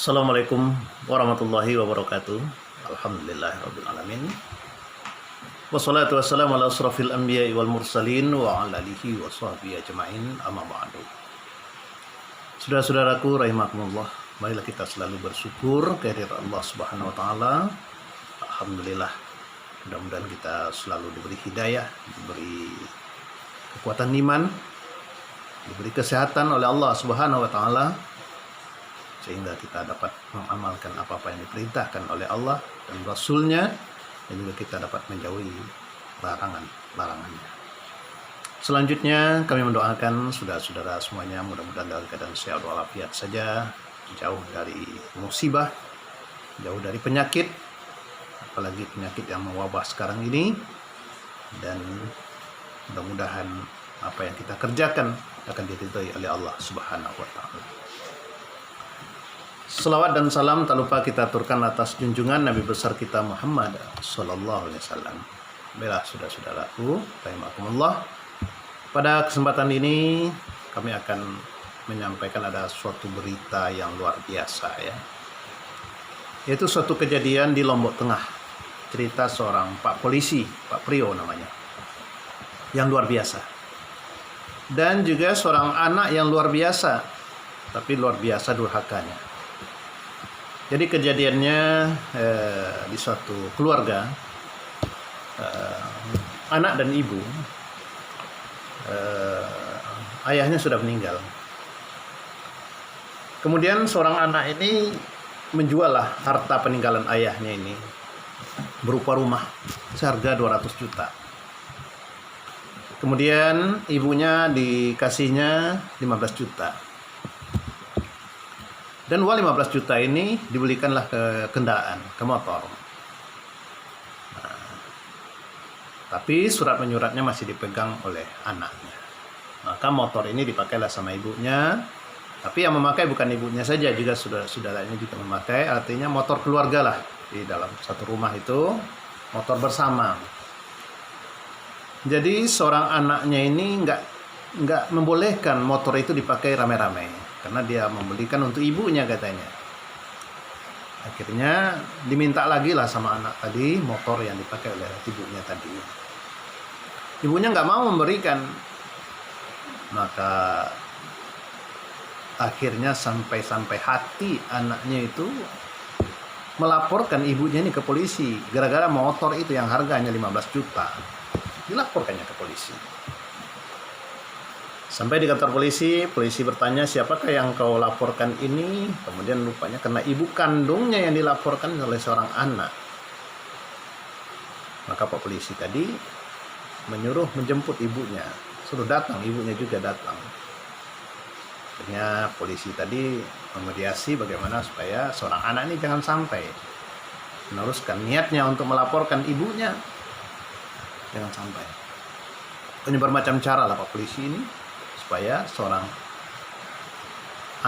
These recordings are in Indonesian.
Assalamualaikum warahmatullahi wabarakatuh. Alhamdulillahirrabbilalamin. Wassalatu wassalamu ala asrafil anbiya'i wal mursalin wa ala alihi wa sahbihi ajma'in, amma ba'du. Saudara-saudaraku rahimakumullah, marilah kita selalu bersyukur kehadirat Allah Subhanahu wa taala. Alhamdulillah. Mudah-mudahan kita selalu diberi hidayah, diberi kekuatan iman, diberi kesehatan oleh Allah Subhanahu wa taala, sehingga kita dapat mengamalkan apa-apa yang diperintahkan oleh Allah dan Rasul-Nya, dan juga kita dapat menjauhi larangannya. Selanjutnya kami mendoakan saudara-saudara semuanya mudah-mudahan dalam keadaan sehat walafiat saja, jauh dari musibah, jauh dari penyakit, apalagi penyakit yang mewabah sekarang ini, dan mudah-mudahan apa yang kita kerjakan akan diridhai oleh Allah Subhanahu wa taala. Selawat dan salam tak lupa kita aturkan atas junjungan Nabi besar kita Muhammad sallallahu alaihi wasallam. Baiklah saudara-saudaraku rahimakumullah, pada kesempatan ini kami akan menyampaikan ada suatu berita yang luar biasa ya. Yaitu suatu kejadian di Lombok Tengah. Cerita seorang Pak Polisi, Pak Prio namanya, yang luar biasa. Dan juga seorang anak yang luar biasa, tapi luar biasa durhakanya. Jadi kejadiannya di suatu keluarga, anak dan ibu, ayahnya sudah meninggal. Kemudian seorang anak ini menjual harta peninggalan ayahnya ini berupa rumah seharga 200 juta. Kemudian ibunya dikasihnya 15 juta. Dan uang 15 juta ini dibelikanlah ke kendaraan, ke motor. Nah, tapi surat menyuratnya masih dipegang oleh anaknya. Maka motor ini dipakailah sama ibunya. Tapi yang memakai bukan ibunya saja, juga saudaranya juga memakai. Artinya motor keluarga lah, di dalam satu rumah itu motor bersama. Jadi seorang anaknya ini nggak membolehkan motor itu dipakai rame-rame, karena dia membelikan untuk ibunya katanya. Akhirnya diminta lagi lah sama anak tadi motor yang dipakai oleh ibunya tadi. Ibunya nggak mau memberikan. Maka akhirnya sampai hati anaknya itu melaporkan ibunya ini ke polisi. Gara-gara motor itu yang harganya 15 juta. Dilaporkannya ke polisi. Sampai di kantor polisi, polisi bertanya, siapakah yang kau laporkan ini? Kemudian rupanya karena ibu kandungnya yang dilaporkan oleh seorang anak. Maka Pak Polisi tadi menyuruh menjemput ibunya. Suruh datang, ibunya juga datang. Akhirnya polisi tadi memediasi bagaimana supaya seorang anak ini jangan sampai meneruskan niatnya untuk melaporkan ibunya. Jangan sampai. Ini bermacam cara lah Pak Polisi ini, supaya seorang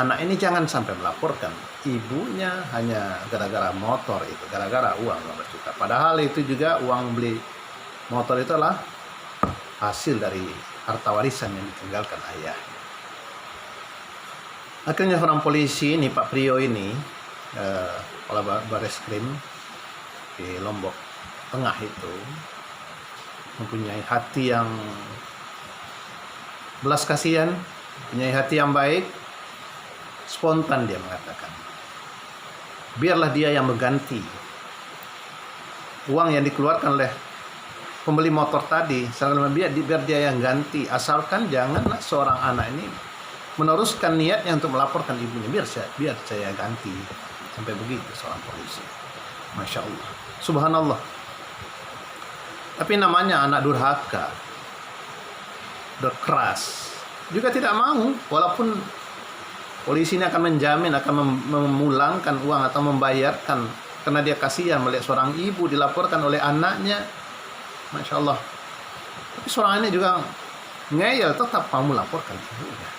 anak ini jangan sampai melaporkan ibunya hanya gara-gara motor itu, gara-gara uang 15 juta. Padahal itu juga uang beli motor itu adalah hasil dari harta warisan yang ditinggalkan ayah. Akhirnya seorang polisi ini, Pak Prio ini, kepala Bareskrim di Lombok Tengah itu, mempunyai hati yang belas kasihan, punya hati yang baik, spontan dia mengatakan, biarlah dia yang mengganti uang yang dikeluarkan oleh pembeli motor tadi, biar dia yang ganti, asalkan janganlah seorang anak ini meneruskan niatnya untuk melaporkan ibunya, biar saya ganti. Sampai begitu seorang polisi. Masya Allah, subhanallah. Tapi namanya anak durhaka, keras, juga tidak mau, walaupun polisi ini akan menjamin, akan memulangkan uang atau membayarkan, karena dia kasihan melihat seorang ibu dilaporkan oleh anaknya. Masya Allah. Tapi seorang ini juga ngeyel, tetap mau melaporkan ibunya.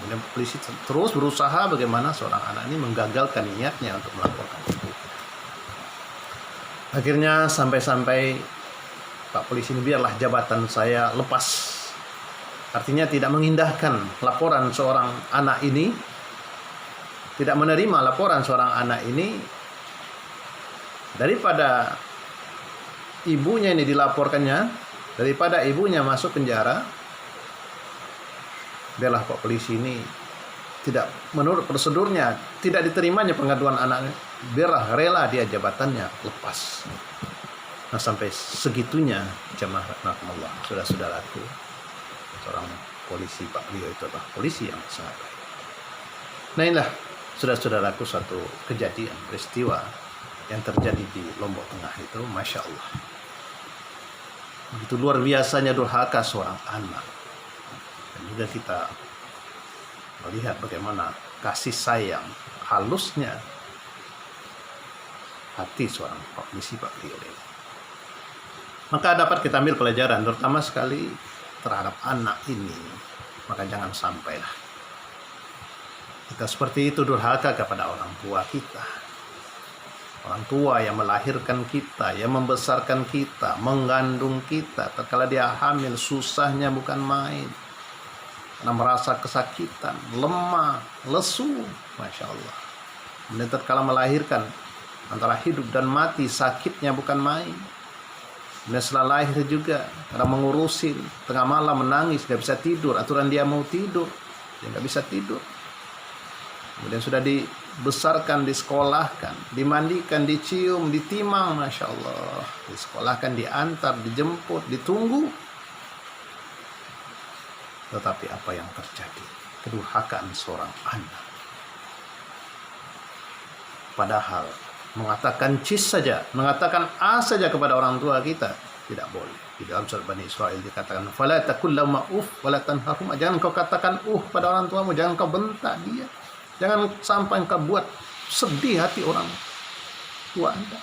Kemudian polisi terus berusaha bagaimana seorang anak ini menggagalkan niatnya untuk melaporkan ibu. Akhirnya sampai Pak Polisi ini, biarlah jabatan saya lepas. Artinya tidak mengindahkan laporan seorang anak ini tidak menerima laporan seorang anak ini, daripada ibunya ini dilaporkannya, daripada ibunya masuk penjara, biarlah Pak polisi ini tidak menurut prosedurnya, tidak diterimanya pengaduan anaknya, biarlah rela dia jabatannya lepas. Nah, sampai segitunya jemaah rahmatullah, saudara-saudaraku, seorang polisi Pak Leo itu adalah polisi yang sangat baik. Nah, inilah saudara-saudaraku satu kejadian peristiwa yang terjadi di Lombok Tengah itu, Masya Allah. Begitu luar biasanya durhaka seorang anak. Dan juga kita melihat bagaimana kasih sayang, halusnya hati seorang polisi Pak Leo ini. Maka dapat kita ambil pelajaran, terutama sekali terhadap anak ini. Maka jangan sampailah kita seperti itu durhaka kepada orang tua kita. Orang tua yang melahirkan kita, yang membesarkan kita, mengandung kita. Tatkala dia hamil, susahnya bukan main. Karena merasa kesakitan, lemah, lesu. Masya Allah. Dan tatkala melahirkan, antara hidup dan mati, sakitnya bukan main. Dan setelah lahir juga, karena mengurusin, tengah malam menangis, gak bisa tidur. Aturan dia mau tidur, dia gak bisa tidur. Kemudian sudah dibesarkan, disekolahkan, dimandikan, dicium, ditimang, Masya Allah. Disekolahkan, diantar, dijemput, ditunggu. Tetapi apa yang terjadi? Kedurhakaan seorang anak. Padahal mengatakan cis saja, mengatakan a saja kepada orang tua kita tidak boleh. Di dalam surat Bani Israil dikatakan, "Fala taqul lahum uff wa la tanharhum." Jangan kau katakan pada orang tuamu, jangan kau bentak dia. Jangan sampai kau buat sedih hati orang tua Anda.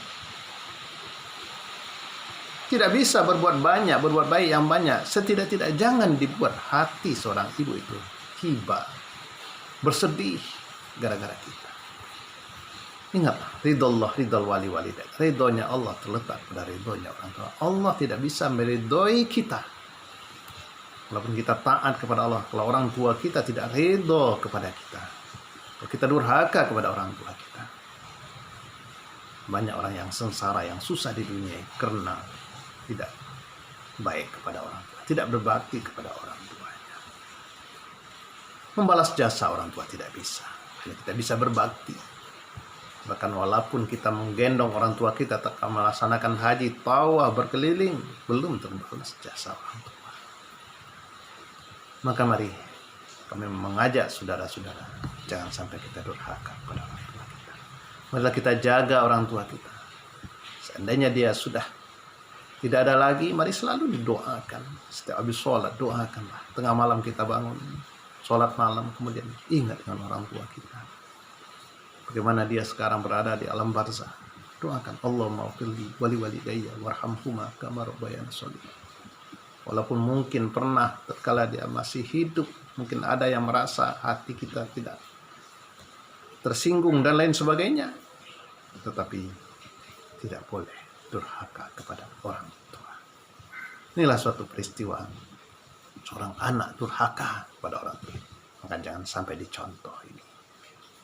Tidak bisa berbuat banyak, berbuat baik yang banyak. Setidak-tidak jangan dibuat hati seorang ibu itu hibah, bersedih gara-gara kita. Ingat, ridhollah, ridhol wali walidain. Ridhonya Allah terletak pada ridhonya orang tua. Allah tidak bisa meridhoi kita walaupun kita taat kepada Allah. Kalau orang tua kita tidak ridho kepada kita, kalau kita durhaka kepada orang tua kita, banyak orang yang sengsara, yang susah di dunia karena tidak baik kepada orang tua, tidak berbakti kepada orang tuanya. Membalas jasa orang tua tidak bisa, hanya kita bisa berbakti. Bahkan walaupun kita menggendong orang tua kita melaksanakan haji, tawaf, berkeliling, belum terbalas jasa orang tua. Maka mari kami mengajak saudara-saudara, jangan sampai kita durhaka kepada orang tua kita. Marilah kita jaga orang tua kita. Seandainya dia sudah tidak ada lagi, mari selalu didoakan. Setiap habis sholat, doakanlah. Tengah malam kita bangun, sholat malam, kemudian ingat dengan orang tua kita. Bagaimana dia sekarang berada di alam barzah. Doakan, Allahumma ufirli wali walidayya warhamhuma kama rabbayani shaghira. Walaupun mungkin pernah tatkala dia masih hidup, mungkin ada yang merasa hati kita tidak tersinggung dan lain sebagainya, tetapi tidak boleh durhaka kepada orang tua. Inilah suatu peristiwa seorang anak durhaka kepada orang tua. Maka jangan sampai dicontoh ini.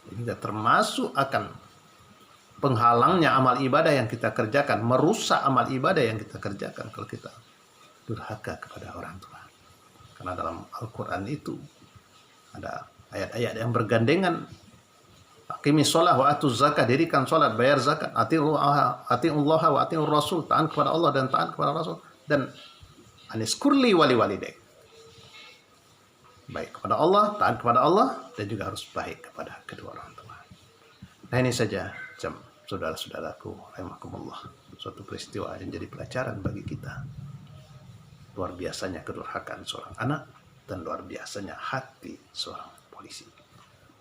Ini termasuk akan penghalangnya amal ibadah yang kita kerjakan, merusak amal ibadah yang kita kerjakan kalau kita durhaka kepada orang tua. Karena dalam Al-Quran itu ada ayat-ayat yang bergandengan. Aqimis sholah wa atuz zakat, dirikan sholat, bayar zakat, ati'ullaha wa ati'ur rasul, taat kepada Allah dan taat kepada Rasul, dan aniskurli wali walidaik. Baik kepada Allah, taat kepada Allah, dan juga harus baik kepada kedua orang tua. Nah, ini saja saudara-saudaraku rahimakumullah, suatu peristiwa yang jadi pelajaran bagi kita. Luar biasanya kedurhakaan seorang anak dan luar biasanya hati seorang polisi.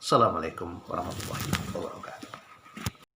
Assalamualaikum warahmatullahi wabarakatuh.